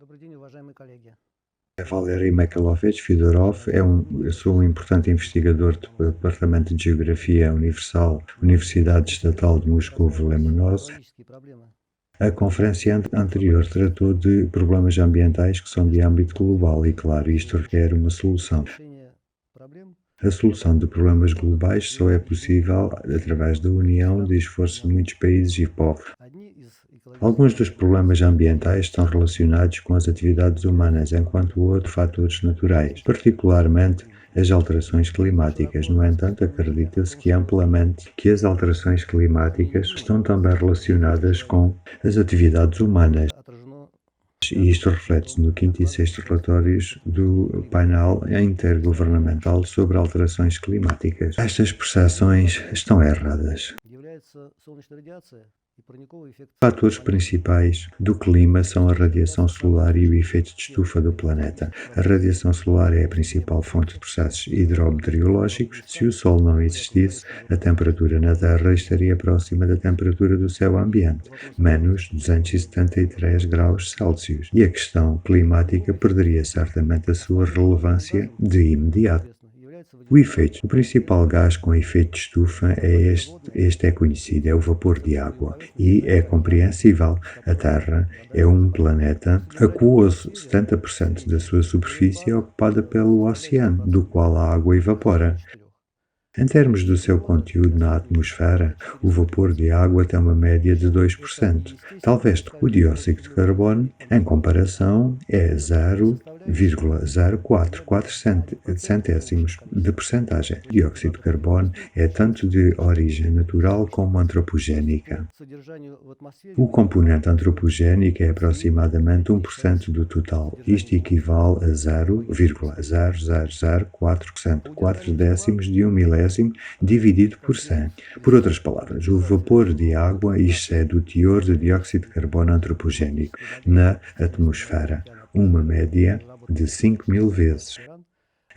Добрый день, уважаемые коллеги. Valery Mikhailovich Fedorov eu sou um importante investigador do Departamento de Geografia Universal, Universidade Estatal de Moscou Lomonosov. Экологические проблемы. A conferência anterior tratou de problemas ambientais que são de âmbito global e, claro, isto requer uma solução. Решение проблем A solução de problemas globais só é possível através da união de esforços de muitos países e povos. одни из Alguns экологических dos problemas ambientais estão relacionados com as atividades humanas, enquanto outros fatores naturais, particularmente as alterações climáticas. No entanto, acredita-se que amplamente que as alterações climáticas estão também relacionadas com as atividades humanas. отражено E isto reflete-se no quinto e sexto relatórios do painel intergovernamental sobre alterações climáticas. Estas percepções estão erradas. является солнечная радиация и парниковый эффект. Os fatores principais do clima são a radiação solar e o efeito de estufa do planeta. A radiação solar é a principal fonte de processos hidrometeorológicos. Se o Sol não existisse, a temperatura na Terra estaria próxima da temperatura do céu ambiente, menos 273 graus Celsius, e a questão climática perderia certamente a sua relevância de imediato. Соответственно, является O efeito, o principal gás com efeito de estufa é este é conhecido, é o vapor de água, e é compreensível. A Terra é um planeta aquoso, 70% da sua superfície é ocupada pelo oceano, do qual a água evapora. Em termos do seu conteúdo na atmosfera, o vapor de água tem uma média de 2%. Talvez o dióxido de carbono, em comparação, é 0,044 centésimos de percentagem. O dióxido de carbono é tanto de origem natural como antropogénica. содержанию в атмосфере O componente antropogénico é aproximadamente 1% do total. Isto equivale a 0,0004%, 4 décimos de um milésimo dividido por 100. Por outras palavras, o vapor de água excede o teor de dióxido de carbono antropogénico na atmosfera, uma média de 5.000 vezes.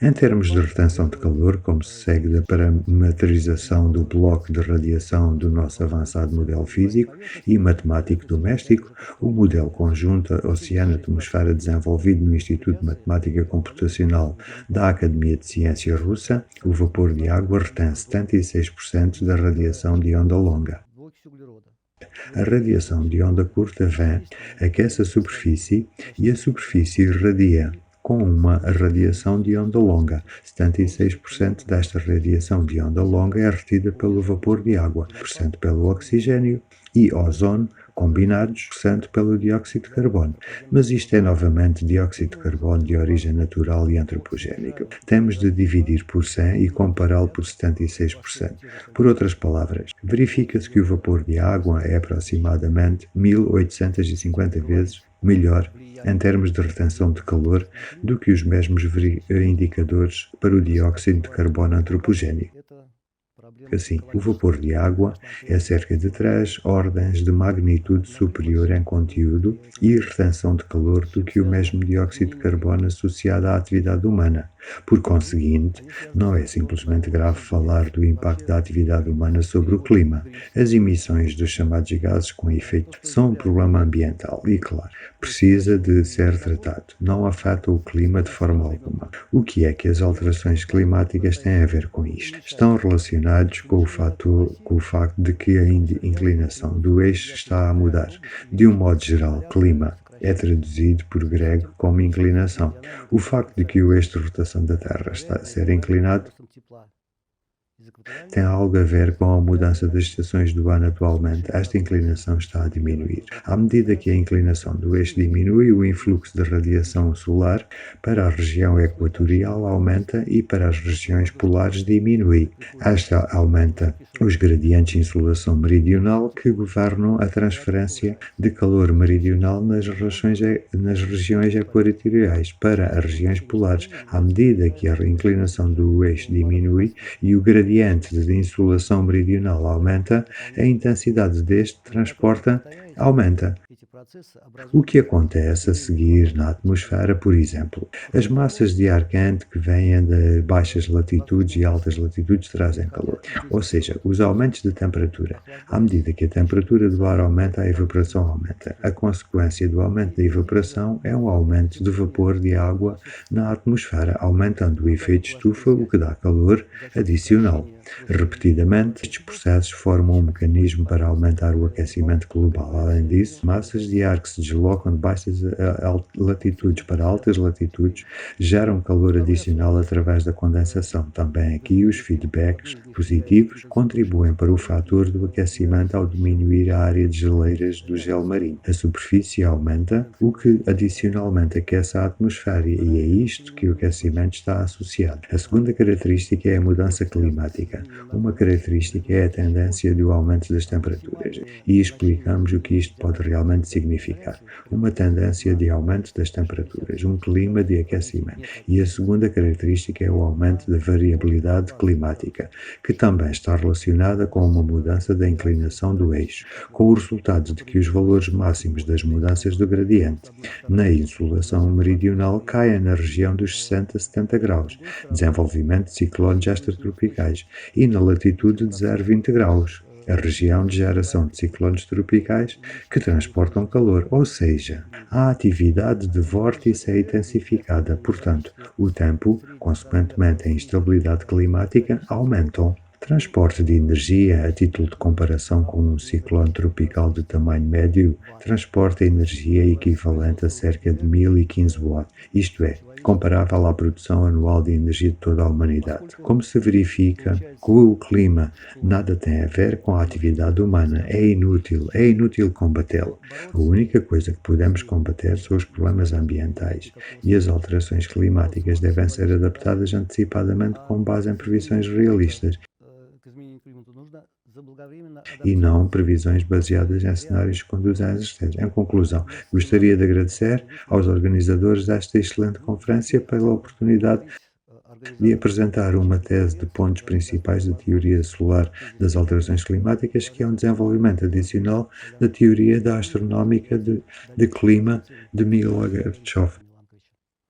Em termos de retenção de calor, como se segue da parametrização do bloco de radiação do nosso avançado modelo físico e matemático doméstico, o modelo conjunto Oceano-Atmosfera desenvolvido no Instituto de Matemática Computacional da Academia de Ciências Russa, o vapor de água retém 76% da radiação de onda longa. двуокись углерода. A radiação de onda curta vem, aquece a superfície e a superfície irradia com uma radiação de onda longa. 76% desta radiação de onda longa é retida pelo vapor de água, 1% pelo oxigênio e ozono, combinados, 1% pelo dióxido de carbono. Mas isto é novamente dióxido de carbono de origem natural e antropogénica. Temos de dividir por 100 e compará-lo por 76%. Por outras palavras, verifica-se que o vapor de água é aproximadamente 1850 vezes melhor em termos de retenção de calor do que os mesmos indicadores para o dióxido de carbono antropogénico. Это проблема Assim, o vapor de água é cerca de 3 ordens de magnitude superior em conteúdo e retenção de calor do que o mesmo dióxido de carbono associado à atividade humana. Por conseguinte, não é simplesmente grave falar do impacto da atividade humana sobre o clima. As emissões dos chamados gases com efeito são um problema ambiental e, claro, precisa de ser tratado. Não afeta o clima de forma alguma. O que é que as alterações climáticas têm a ver com isto? Estão relacionados com o facto de que a inclinação do eixo está a mudar. De um modo geral, clima é traduzido por grego como inclinação. O facto de que o eixo de rotação da Terra está a ser inclinado тепла из экваториальной tem algo a ver com a mudança das estações do ano atualmente. Esta inclinação está a diminuir. À medida que a inclinação do eixo diminui, o influxo de radiação solar para a região equatorial aumenta e para as regiões polares diminui. Esta aumenta os gradientes de insolação meridional que governam a transferência de calor meridional nas regiões equatoriais para as regiões polares. À medida que a inclinação do eixo diminui e o gradiente de insolação meridional aumenta, a intensidade deste transporte aumenta. эти O que acontece a seguir na atmosfera, por exemplo, as massas de ar quente que vêm de baixas latitudes e altas latitudes trazem calor, ou seja, os aumentos de temperatura. À medida que a temperatura do ar aumenta, a evaporação aumenta. A consequência do aumento da evaporação é um aumento de vapor de água na atmosfera, aumentando o efeito estufa, o que dá calor adicional. Repetidamente, estes processos formam um mecanismo para aumentar o aquecimento global. Além disso, massas de ar que se deslocam de baixas latitudes para altas latitudes geram calor adicional através da condensação. Também aqui os feedbacks positivos contribuem para o fator do aquecimento ao diminuir a área de geleiras do gelo marinho. A superfície aumenta, o que adicionalmente aquece a atmosfera, e é isto que o aquecimento está associado. A segunda característica é a mudança climática. Uma característica é a tendência do aumento das temperaturas, e explicamos o que isto pode realmente significar. Uma tendência de aumento das temperaturas, um clima de aquecimento. E a segunda característica é o aumento da variabilidade climática, que também está relacionada com uma mudança da inclinação do eixo, com o resultado de que os valores máximos das mudanças do gradiente na insolação meridional caem na região dos 60 a 70 graus, desenvolvimento de ciclones extratropicais, e na latitude de 0 a 20 graus, a região de geração de ciclones tropicais que transportam calor, ou seja, a atividade de vórtice é intensificada, portanto, o tempo, consequentemente a instabilidade climática, aumentam. Transporte de energia, a título de comparação com um ciclone tropical de tamanho médio, transporta energia equivalente a cerca de 1015 watts, isto é, comparável à produção anual de energia de toda a humanidade. Como se verifica, com o clima nada tem a ver com a atividade humana, é inútil combatê-lo. A única coisa que podemos combater são os problemas ambientais, e as alterações climáticas devem ser adaptadas antecipadamente com base em previsões realistas, e não previsões baseadas em cenários que conduzem às extremos. Em conclusão, gostaria de agradecer aos organizadores desta excelente conferência pela oportunidade de apresentar uma tese de pontos principais da teoria solar das alterações climáticas, que é um desenvolvimento adicional da teoria da astronómica de clima de Miloš Gorbachev.